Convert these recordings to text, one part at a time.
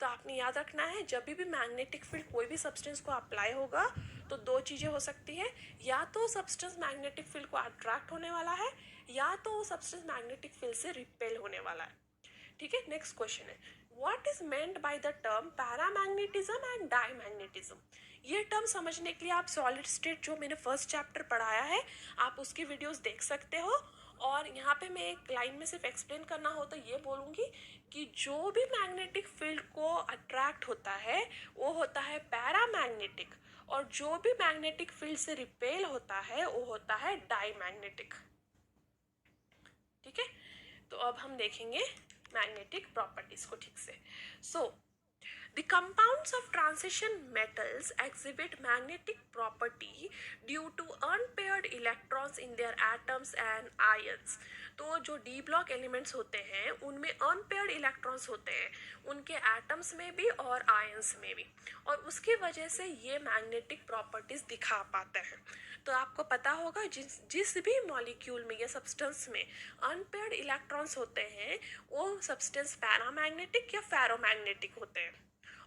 तो आपने याद रखना है जब भी मैग्नेटिक फील्ड कोई भी सब्सटेंस को अप्लाई होगा तो दो चीज़ें हो सकती है, या तो सब्सटेंस मैग्नेटिक फील्ड को अट्रैक्ट होने वाला है या तो वो सब्सटेंस मैग्नेटिक फील्ड से रिपेल होने वाला है। ठीक है, नेक्स्ट क्वेश्चन है, what is meant by the term paramagnetism and diamagnetism. ये टर्म समझने के लिए आप सॉलिड स्टेट जो मैंने फर्स्ट चैप्टर पढ़ाया है आप उसकी वीडियोस देख सकते हो। और यहाँ पे मैं एक लाइन में सिर्फ एक्सप्लेन करना हो तो ये बोलूँगी कि जो भी मैग्नेटिक फील्ड को अट्रैक्ट होता है वो होता है पैरामैग्नेटिक, और जो भी मैग्नेटिक फील्ड से रिपेल होता है वो होता है डायमैग्नेटिक। ठीक है, तो अब हम देखेंगे मैग्नेटिक प्रॉपर्टीज को ठीक से। सो the compounds of transition metals exhibit magnetic property due to unpaired electrons in their atoms and ions। तो जो डी ब्लॉक एलिमेंट्स होते हैं उनमें अनपेयर्ड इलेक्ट्रॉन्स होते हैं, उनके एटम्स में भी और आयंस में भी, और उसकी वजह से ये मैग्नेटिक प्रॉपर्टीज दिखा पाते हैं। तो आपको पता होगा जिस भी मॉलिक्यूल में या सब्सटेंस में अनपेयर्ड इलेक्ट्रॉन्स होते हैं वो सब्सटेंस पैरामैग्नेटिक या फेरोमैग्नेटिक होते हैं,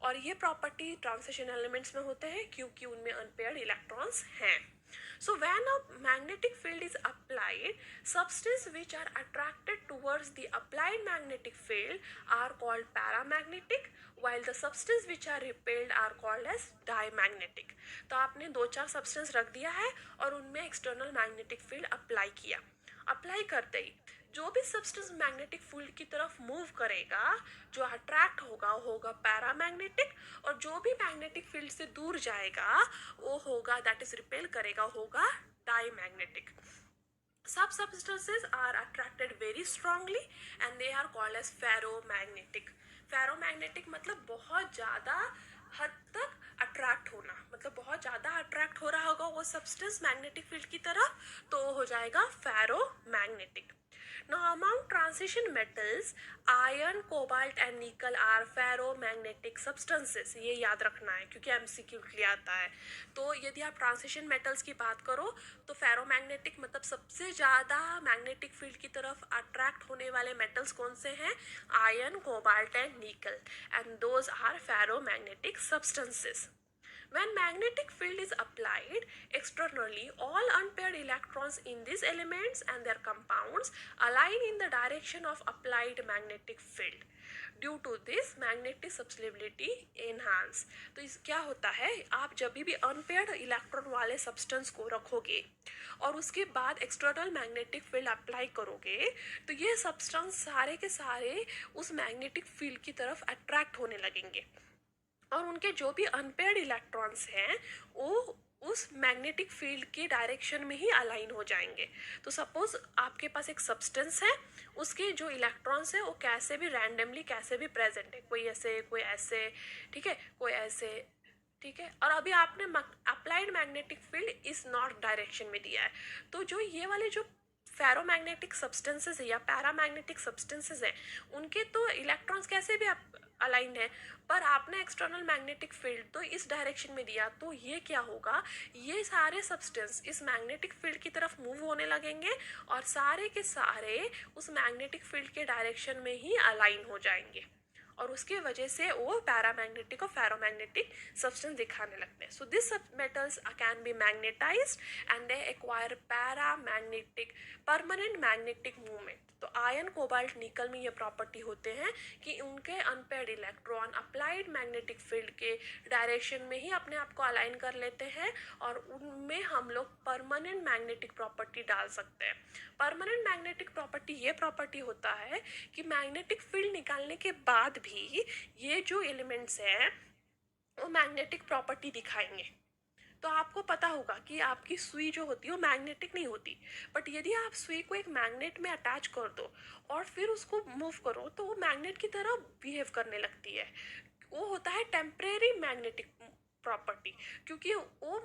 और ये प्रॉपर्टी ट्रांजिशन एलिमेंट्स में होते हैं क्योंकि उनमें अनपेयर्ड इलेक्ट्रॉन्स हैं। So when a magnetic field is applied, substances which are attracted towards the applied magnetic field are called paramagnetic, while the substances which are repelled are called as diamagnetic। तो आपने दो चार substance रख दिया है और उनमें एक्सटर्नल मैग्नेटिक फील्ड अप्लाई किया। अप्लाई करते ही जो भी सब्सटेंस मैग्नेटिक फील्ड की तरफ मूव करेगा, जो अट्रैक्ट होगा वो होगा पैरामैग्नेटिक, और जो भी मैग्नेटिक फील्ड से दूर जाएगा वो होगा, दैट इज रिपेल करेगा, होगा डायमैग्नेटिक। सब substances are attracted very strongly and they are called as ferromagnetic। ferromagnetic मतलब बहुत ज़्यादा हद तक अट्रैक्ट होना, मतलब बहुत ज़्यादा अट्रैक्ट हो रहा होगा वो सब्सटेंस मैग्नेटिक फील्ड की तरफ, तो हो जाएगा ferromagnetic. Now among transition metals, iron, cobalt and nickel are ferromagnetic substances। ये याद रखना है क्योंकि MCQ के लिए आता है। तो यदि आप ट्रांजिशन मेटल्स की बात करो तो फेरोमैग्नेटिक मतलब सबसे ज़्यादा मैग्नेटिक फील्ड की तरफ अट्रैक्ट होने वाले मेटल्स कौन से हैं, iron, cobalt and nickel, and those are ferromagnetic substances। When magnetic field is applied externally, all unpaired electrons in these elements and their compounds align in the direction of applied magnetic field। Due to this, magnetic susceptibility enhance। तो इस क्या होता है, आप जब भी unpaired electron वाले substance को रखोगे और उसके बाद एक्सटर्नल मैग्नेटिक फील्ड अप्लाई करोगे तो ये सब्सटेंस सारे के सारे उस मैग्नेटिक फील्ड की तरफ अट्रैक्ट होने लगेंगे, और उनके जो भी अनपेयर्ड इलेक्ट्रॉन्स हैं वो उस मैग्नेटिक फील्ड के डायरेक्शन में ही अलाइन हो जाएंगे। तो सपोज आपके पास एक सब्सटेंस है, उसके जो इलेक्ट्रॉन्स है वो कैसे भी रैंडमली कैसे भी प्रेजेंट है, कोई ऐसे कोई ऐसे, ठीक है, कोई ऐसे, ठीक है, और अभी आपने अप्लाइड मैग्नेटिक फील्ड इस नॉर्थ डायरेक्शन में दिया है, तो जो ये वाले जो फेरोमैग्नेटिक सब्सटेंसेस है या पैरामैग्नेटिक सब्सटेंसेस है उनके तो इलेक्ट्रॉन्स कैसे भी अलाइंड है, पर आपने एक्सटर्नल मैग्नेटिक फील्ड तो इस डायरेक्शन में दिया, तो ये क्या होगा, ये सारे सब्सटेंस इस मैग्नेटिक फील्ड की तरफ मूव होने लगेंगे और सारे के सारे उस मैग्नेटिक फील्ड के डायरेक्शन में ही अलाइन हो जाएंगे, और उसके वजह से वो पैरामैग्नेटिक और फेरोमैग्नेटिक सब्सटेंस दिखाने लगते हैं। So this metals can be magnetised and they acquire paramagnetic permanent magnetic movement. तो आयरन, कोबाल्ट, निकल में ये प्रॉपर्टी होते हैं कि उनके unpaired electron applied magnetic field के डायरेक्शन में ही अपने आप को अलाइन कर लेते हैं और उनमें हम लोग परमानेंट मैग्नेटिक प्रॉपर्टी डाल सकते हैं। परमानेंट मैग्नेटिक प्रॉपर्टी ये प्रॉपर्टी होता है कि मैग्नेटिक फील्ड निकालने के बाद भी ये जो एलिमेंट्स हैं वो मैग्नेटिक प्रॉपर्टी दिखाएंगे। तो आपको पता होगा कि आपकी सुई जो होती है वो मैग्नेटिक नहीं होती, बट यदि आप सुई को एक मैग्नेट में अटैच कर दो और फिर उसको मूव करो तो वो मैग्नेट की तरह बिहेव करने लगती है। वो होता है टेम्परेरी मैग्नेटिक प्रॉपर्टी, क्योंकि वो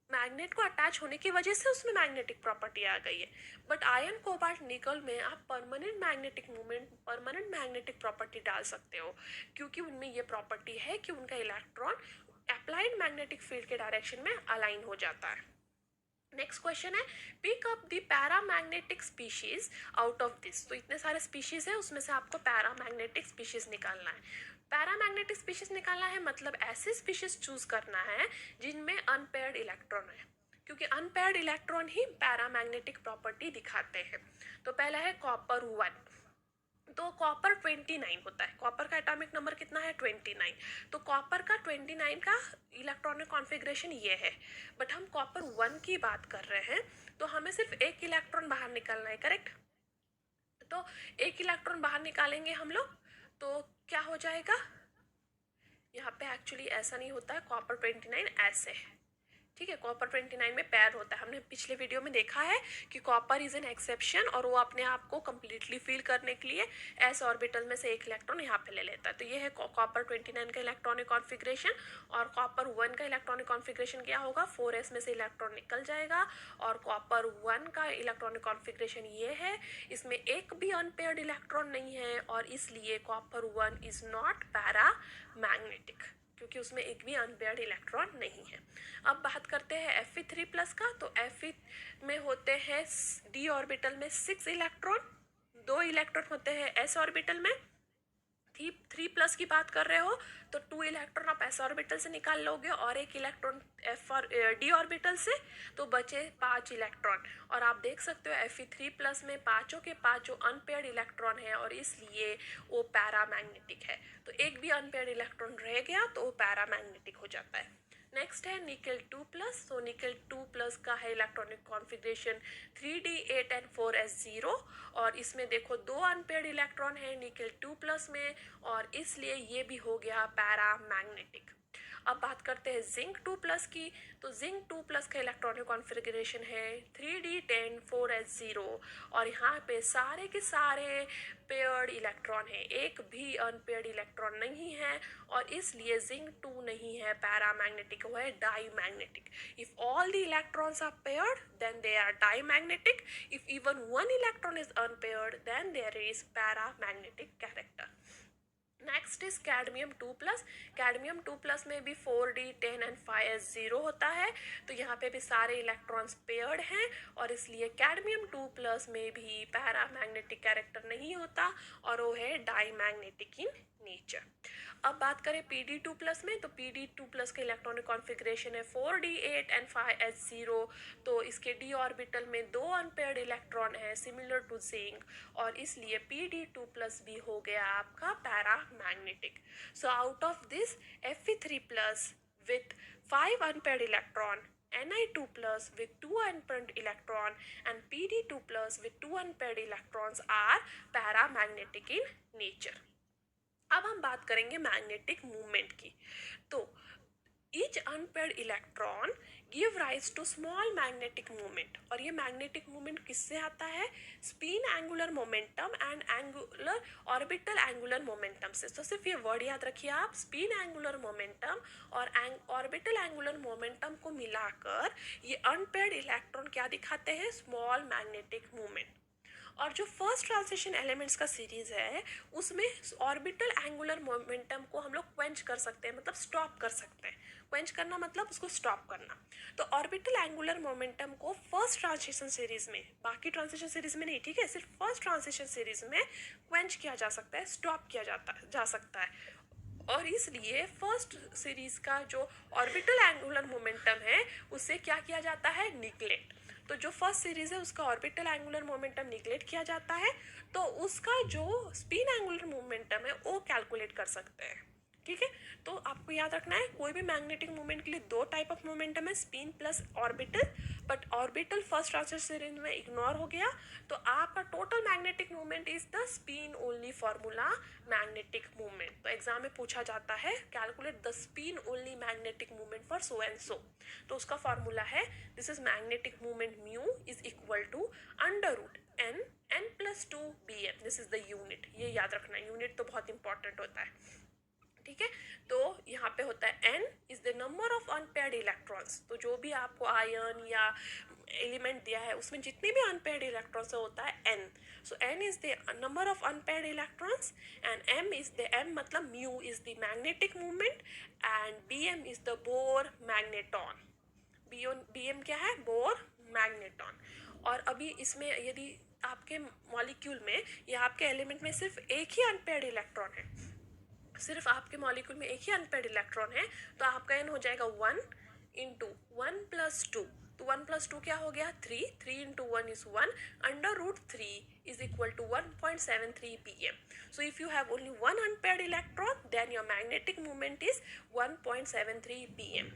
मैग्नेट को अटैच होने की वजह से उसमें मैग्नेटिक प्रॉपर्टी आ गई है। बट आयरन, कोबाल्ट, निकल में आप permanent magnetic movement, permanent magnetic property डाल सकते हो, क्योंकि उनमें ये प्रॉपर्टी है कि उनका इलेक्ट्रॉन अप्लाइड मैग्नेटिक फील्ड के डायरेक्शन में अलाइन हो जाता है। नेक्स्ट क्वेश्चन है, pick up the paramagnetic species out of this. तो इतने सारे स्पीशीज है उसमें से आपको पैरामैग्नेटिक स्पीशीज निकालना है। पैरामैग्नेटिक स्पीशीज निकालना है मतलब ऐसे स्पीशीज चूज करना है जिनमें अनपेयर्ड इलेक्ट्रॉन है, क्योंकि अनपेयर्ड इलेक्ट्रॉन ही पैरामैग्नेटिक प्रॉपर्टी दिखाते हैं। तो पहला है कॉपर 1, तो कॉपर 29 होता है, कॉपर का एटॉमिक नंबर कितना है 29, तो कॉपर का 29 का इलेक्ट्रॉनिक कॉन्फ़िगरेशन ये है। बट हम कॉपर 1 की बात कर रहे हैं, तो हमें सिर्फ एक इलेक्ट्रॉन बाहर निकालना है, करेक्ट। तो एक इलेक्ट्रॉन बाहर निकालेंगे हम लोग, तो क्या हो जाएगा, यहाँ पे एक्चुअली ऐसा नहीं होता है, कॉपर 29 ऐसे है, ठीक है। कॉपर 29 में पैर होता है, हमने पिछले वीडियो में देखा है कि कॉपर इज एन एक्सेप्शन और वो अपने आप को कंप्लीटली फिल करने के लिए एस ऑर्बिटल में से एक इलेक्ट्रॉन यहाँ पे ले लेता है। तो ये है कॉपर 29 का इलेक्ट्रॉनिक कॉन्फ़िगरेशन। और कॉपर 1 का इलेक्ट्रॉनिक कॉन्फ़िगरेशन क्या होगा, 4s में से इलेक्ट्रॉन निकल जाएगा। और कॉपर 1 का इलेक्ट्रॉनिक कॉन्फ़िगरेशन ये है, इसमें एक भी अनपेयर्ड इलेक्ट्रॉन नहीं है और इसलिए कॉपर 1 इज नॉट पैरामैग्नेटिक, क्योंकि उसमें एक भी अनपेयर्ड इलेक्ट्रॉन नहीं है। अब बात करते हैं Fe3+ का। तो Fe में होते हैं d ऑर्बिटल में 6 इलेक्ट्रॉन, 2 इलेक्ट्रॉन होते हैं s ऑर्बिटल में। 3+ की बात कर रहे हो तो 2 इलेक्ट्रॉन आप s ऑर्बिटल से निकाल लोगे और 1 इलेक्ट्रॉन d ऑर्बिटल से, तो बचे 5 इलेक्ट्रॉन। और आप देख सकते हो Fe3+ में पांचों के पांचों अनपेयर्ड इलेक्ट्रॉन है और इसलिए वो पैरामैग्नेटिक है। तो एक भी अनपेयर्ड इलेक्ट्रॉन रह गया तो वो पैरामैग्नेटिक हो जाता है। नेक्स्ट है निकेल 2+। तो निकेल 2+ का है electronic configuration 3d8 and 4s0 और इसमें देखो 2 अनपेयर्ड इलेक्ट्रॉन है निकेल 2+ में और इसलिए ये भी हो गया पैरामैग्नेटिक। अब बात करते हैं जिंक 2+ की। तो जिंक 2+ का इलेक्ट्रॉनिक कॉन्फ़िगरेशन है 3d10 4s0 और यहाँ पे सारे के सारे पेयर्ड इलेक्ट्रॉन है, एक भी अनपेयर्ड इलेक्ट्रॉन नहीं है और इसलिए जिंक 2 नहीं है पैरामैग्नेटिक, वो है diamagnetic. If all the electrons are paired then they are diamagnetic, if even one electron is unpaired then there is paramagnetic character. Next is cadmium 2+। Cadmium 2+ में भी 4d10 and 5s0 होता है, तो यहाँ पे भी सारे इलेक्ट्रॉन्स पेयर्ड हैं और इसलिए कैडमियम 2+ में भी पैरामैग्नेटिक कैरेक्टर नहीं होता और वो है डाईमैग्नेटिक इन नेचर। अब बात करें Pd2+ में। तो Pd2+ का इलेक्ट्रॉनिक कॉन्फ़िगरेशन है 4d8 and 5s0, तो इसके d ऑर्बिटल में 2 अनपेयर्ड इलेक्ट्रॉन है सिमिलर टू जिंक और इसलिए Pd2+ भी हो गया आपका paramagnetic. So out of this Fe3+ with 5 unpaired electron, Ni2+ with 2 unpaired electron and Pd2+ with 2 unpaired electrons are paramagnetic in nature. अब हम बात करेंगे मैग्नेटिक मूवमेंट की। तो each unpaired electron give rise to small magnetic movement और ये magnetic movement किससे आता है, spin angular momentum and angular orbital angular momentum से। तो सिर्फ ये वर्ड याद रखिए आप, स्पिन एंगुलर मोमेंटम और ऑर्बिटल एंगुलर मोमेंटम को मिलाकर ये अनपेयर्ड इलेक्ट्रॉन क्या दिखाते हैं, स्मॉल मैग्नेटिक मूवमेंट। और जो फर्स्ट ट्रांजिशन एलिमेंट्स का सीरीज है उसमें ऑर्बिटल एंगुलर मोमेंटम को हम लोग क्वेंच कर सकते हैं, मतलब स्टॉप कर सकते हैं। क्वेंच करना मतलब उसको स्टॉप करना। तो ऑर्बिटल एंगुलर मोमेंटम को फर्स्ट ट्रांजिशन सीरीज में, बाकी ट्रांजिशन सीरीज में नहीं, ठीक है, सिर्फ फर्स्ट ट्रांजिशन सीरीज में क्वेंच किया जा सकता है, स्टॉप किया जा सकता है। और इसलिए फर्स्ट सीरीज का जो ऑर्बिटल एंगुलर मोमेंटम है उसे क्या किया जाता है, निग्लेक्ट। तो जो फर्स्ट सीरीज है उसका ऑर्बिटल एंगुलर मोमेंटम निग्लेक्ट किया जाता है, तो उसका जो स्पिन एंगुलर मोमेंटम है वो कैलकुलेट कर सकते हैं, ठीक है। तो आपको याद रखना है कोई भी मैग्नेटिक मूवमेंट के लिए 2 टाइप ऑफ मोमेंटम है, spin plus orbital, but orbital first transition series में इग्नोर हो गया। तो आपका total magnetic movement is the spin only formula magnetic movement. तो एग्जाम में पूछा जाता है calculate the spin only magnetic movement for so and so, तो उसका फॉर्मूला है this is magnetic movement mu is equal to √n n+2 bm, this is the unit. ये याद रखना, यूनिट तो बहुत इंपॉर्टेंट होता है, ठीक है। तो यहाँ पे होता है n is the number of unpaired electrons. तो जो भी आपको आयन या एलिमेंट दिया है उसमें जितने भी अनपेयर्ड इलेक्ट्रॉन्स होता है n, so n is the number of unpaired electrons and m is the m मतलब mu is the magnetic movement and bm is the bore magneton. bm क्या है, बोर मैग्नेटॉन। और अभी इसमें यदि आपके मॉलिक्यूल में या आपके एलिमेंट में सिर्फ एक ही अनपेयर्ड इलेक्ट्रॉन है सिर्फ आपके मॉलिक्यूल में एक ही अनपेयर्ड इलेक्ट्रॉन है, तो आपका n हो जाएगा 1 इंटू 1+2, तो 1+2 क्या हो गया 3, 3 into 1 is 1, √3 is equal to 1.73 pm. So if you have only one unpaired electron, then your magnetic moment is 1.73 pm.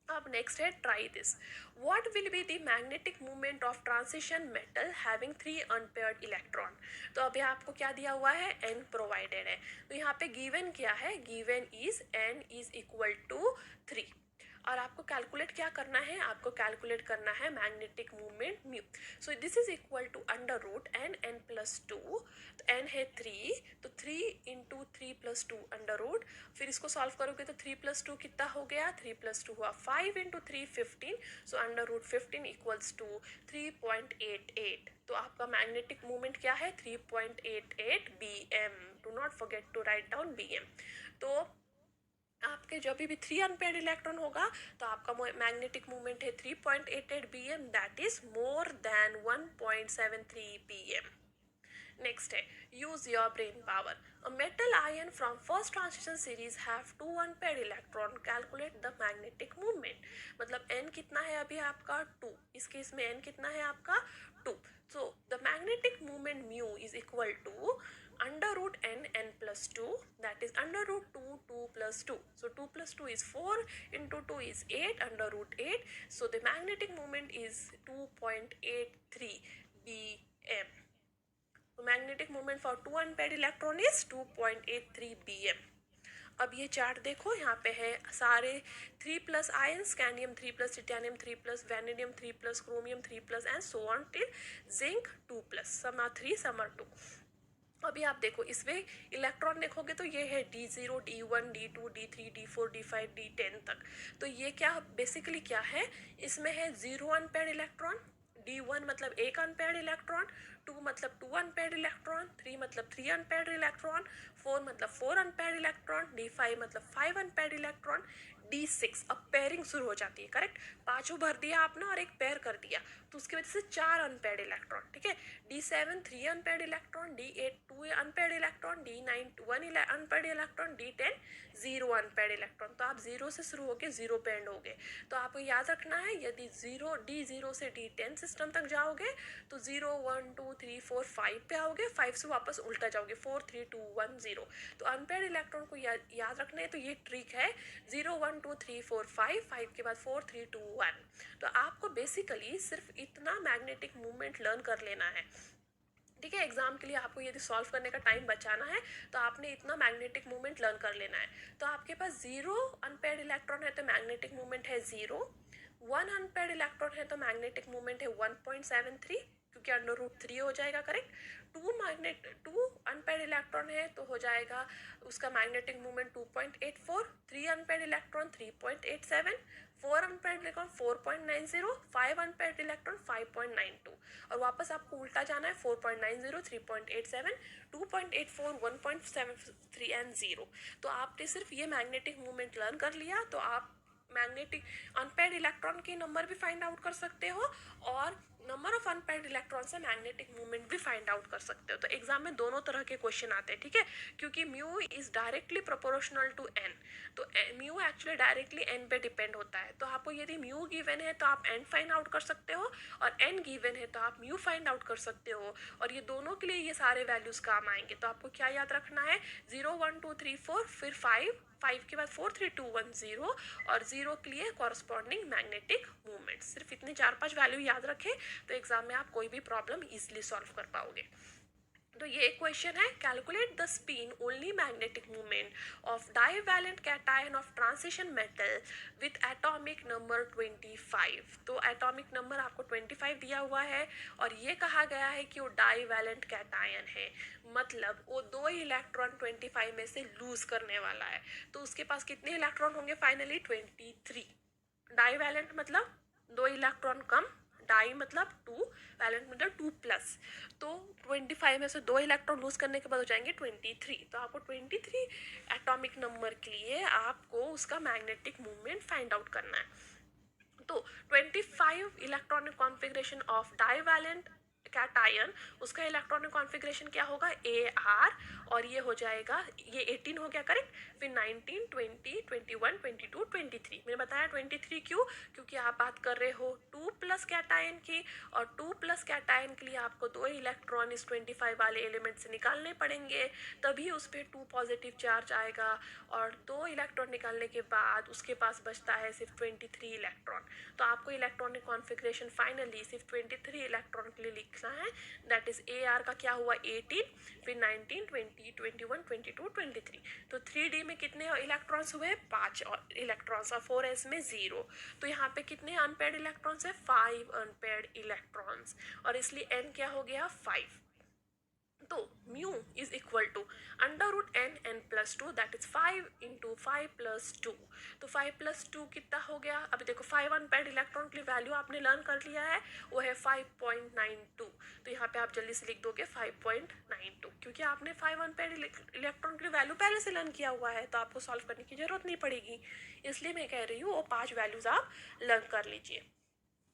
अब नेक्स्ट है try this. What will be the magnetic movement of transition metal having 3 unpaired electron. तो अभी आपको क्या दिया हुआ है, n provided है, तो यहाँ पे गिवन क्या है, given is n is equal to 3, और आपको कैलकुलेट क्या करना है, आपको कैलकुलेट करना है magnetic movement mu. So this is equal to √n+2, तो n है 3, तो 3 इंटू 3+2 √ फिर इसको सॉल्व करोगे तो 3+2 कितना हो गया, 3+2 हुआ 5 इंटू 3 15, सो √15 इक्वल्स टू 3.88. तो आपका मैग्नेटिक मूवमेंट क्या है, 3.88 bm. Do not forget to write down bm. तो आपके जब भी 3 अनपेयर्ड इलेक्ट्रॉन होगा तो आपका मैग्नेटिक मूवमेंट है 3.88 bm, that is more than 1.73 pm. Next है use your brain power. A metal ion from first transition series have 2 unpaired electron, calculate the magnetic movement. मतलब n कितना है अभी आपका 2, इस केस में n कितना है आपका 2. So the magnetic movement mu is equal to √n+2, that is √2 2 plus 2. So 2 plus 2 is 4 into 2 is 8 √8. So the magnetic moment is 2.83 bm. So magnetic moment for 2 unpaired electron is 2.83 bm. अब ये chart देखो, यहाँ पे है सारे 3+ ion, scandium 3+, titanium 3+, vanadium 3+, chromium 3+, and so on till zinc 2+. Some are 3, some are 2. अभी आप देखो इसमें इलेक्ट्रॉन देखोगे तो ये है D0, D1, D2, D3, D4, D5, D10 तक. तो ये क्या बेसिकली क्या है, इसमें है 0 अनपेयर्ड इलेक्ट्रॉन, D1 मतलब 1 अनपेयर्ड इलेक्ट्रॉन, 2 मतलब 2 अनपेयर्ड इलेक्ट्रॉन, 3 मतलब 3 अनपेयर्ड इलेक्ट्रॉन, 4 मतलब 4 अनपेयर्ड इलेक्ट्रॉन, D5 मतलब 5 अनपेयर्ड इलेक्ट्रॉन, D6. अब पेयरिंग शुरू हो जाती है, करेक्ट. पांचों भर दिया आपने और एक पेयर कर दिया, तो उसकी वजह से 4 अनपेयर्ड इलेक्ट्रॉन. ठीक है, D7 3 unpaired electron, D8 2 unpaired electron, D9 1 unpaired electron, D10 0 unpaired electron. तो आप 0 से शुरू होकर 0 पे एंड होगे. तो आपको याद रखना है, यदि D0 से D10 सिस्टम तक जाओगे तो 0 1 2 3 4 5 पे आओगे, 5 से वापस उल्टा जाओगे 4 3 2 1 0. तो अनपेयर्ड इलेक्ट्रॉन को याद रखना है, तो ये ट्रिक है 0 1 2 3 4 5, 5 के बाद 4 3 2 1. तो आपको बेसिकली सिर्फ इतना मैग्नेटिक मूवमेंट लर्न कर लेना है. ठीक है, एग्जाम के लिए आपको यदि सॉल्व करने का टाइम बचाना है तो आपने इतना मैग्नेटिक मूवमेंट लर्न कर लेना है. तो आपके पास 0 अनपेयर्ड इलेक्ट्रॉन है तो मैग्नेटिक मूवमेंट है 0, 1 अनपेयर्ड इलेक्ट्रॉन है तो मैग्नेटिक मूवमेंट है 1.73, क्योंकि √3 हो जाएगा, करेक्ट. 2 अनपेयर्ड इलेक्ट्रॉन है तो हो जाएगा उसका magnetic movement 2.84, 3 unpaired electron 3.87, 4 unpaired electron 4.90, 5 unpaired electron 5.92. और वापस आपको उल्टा जाना है 4.90, 3.87, 2.84, 1.73 एंड 0. तो आपने सिर्फ ये मैग्नेटिक मूवमेंट लर्न कर लिया तो आप मैग्नेटिक अनपेयर्ड इलेक्ट्रॉन की नंबर भी फाइंड आउट कर सकते हो और नंबर ऑफ अनपेयर्ड इलेक्ट्रॉन से मैग्नेटिक मूवमेंट भी फाइंड आउट कर सकते हो. तो एग्जाम में दोनों तरह के क्वेश्चन आते हैं, ठीक है, क्योंकि mu is directly proportional to n. तो म्यू एक्चुअली डायरेक्टली n पे डिपेंड होता है. तो आपको यदि म्यू गिवन है तो आप n फाइंड आउट कर सकते हो, और n गिवन है तो आप म्यू फाइंड आउट कर सकते हो, और ये दोनों के लिए ये सारे वैल्यूज काम आएंगे. तो आपको क्या याद रखना है, 0 1 2 3 4, फिर 5 के बाद 4 3 2 1 0, और 0 के लिए कॉरस्पॉन्डिंग मैग्नेटिक मूवमेंट. सिर्फ इतने 4-5 वैल्यू याद रखें तो एग्जाम में आप कोई भी प्रॉब्लम इजीली सॉल्व कर पाओगे. तो ये एक क्वेश्चन है, calculate the spin only magnetic movement of divalent cation of transition metal with atomic number 25. तो एटॉमिक नंबर आपको 25 दिया हुआ है और ये कहा गया है कि वो डाइवैलेंट कैटायन है, मतलब वो 2 इलेक्ट्रॉन 25 में से लूज करने वाला है. तो उसके पास कितने इलेक्ट्रॉन होंगे फाइनली, 23. डाइवैलेंट मतलब 2 इलेक्ट्रॉन कम, डाई मतलब 2, वैलेंट मतलब 2+. तो 25 में से 2 इलेक्ट्रॉन लूज करने के बाद हो जाएंगे 23. तो आपको 23 एटॉमिक नंबर के लिए आपको उसका मैग्नेटिक मूवमेंट फाइंड आउट करना है. तो 25 electronic configuration of divalent cation, उसका इलेक्ट्रॉनिक कॉन्फ़िगरेशन क्या होगा, AR, और ये हो जाएगा, ये 18 हो गया करेक्ट, फिर 19, 20, 21, 22, 23। मैंने बताया 23 क्यों, क्योंकि आप बात कर रहे हो 2 प्लस कैटायन की, और 2 प्लस कैटायन के लिए आपको 2 इलेक्ट्रॉन इस 25 वाले एलिमेंट से निकालने पड़ेंगे, तभी उस पर 2 पॉजिटिव चार्ज आएगा, और 2 इलेक्ट्रॉन निकालने के बाद उसके पास बचता है सिर्फ 23 इलेक्ट्रॉन। तो आपको इलेक्ट्रॉनिक कॉन्फ़िगरेशन फाइनली सिर्फ 23 इलेक्ट्रॉन के लिए लिखना है, दैट इज AR का क्या हुआ 18, फिर 19, 20, 21, 22, 23। तो 3D में कितने इलेक्ट्रॉन्स हुए, 5 इलेक्ट्रॉन्स, और 4s में 0। तो यहाँ पे कितने अनपेयर्ड इलेक्ट्रॉन्स है, 5 अनपेयर्ड इलेक्ट्रॉन्स, और इसलिए n क्या हो गया 5। तो mu is equal to √n+2, that is 5 × 5+2। तो 5+2 कितना हो गया, अभी देखो 5 अनपेयर्ड इलेक्ट्रॉन की वैल्यू आपने लर्न कर लिया है, वो है 5.92। तो यहाँ पे आप जल्दी से लिख दोगे 5.92, क्योंकि आपने 5 अनपेयर्ड इलेक्ट्रॉन की वैल्यू पहले से लर्न किया हुआ है, तो आपको सॉल्व करने की जरूरत नहीं पड़ेगी। इसलिए मैं कह रही हूँ वो 5 वैल्यूज आप लर्न कर लीजिए।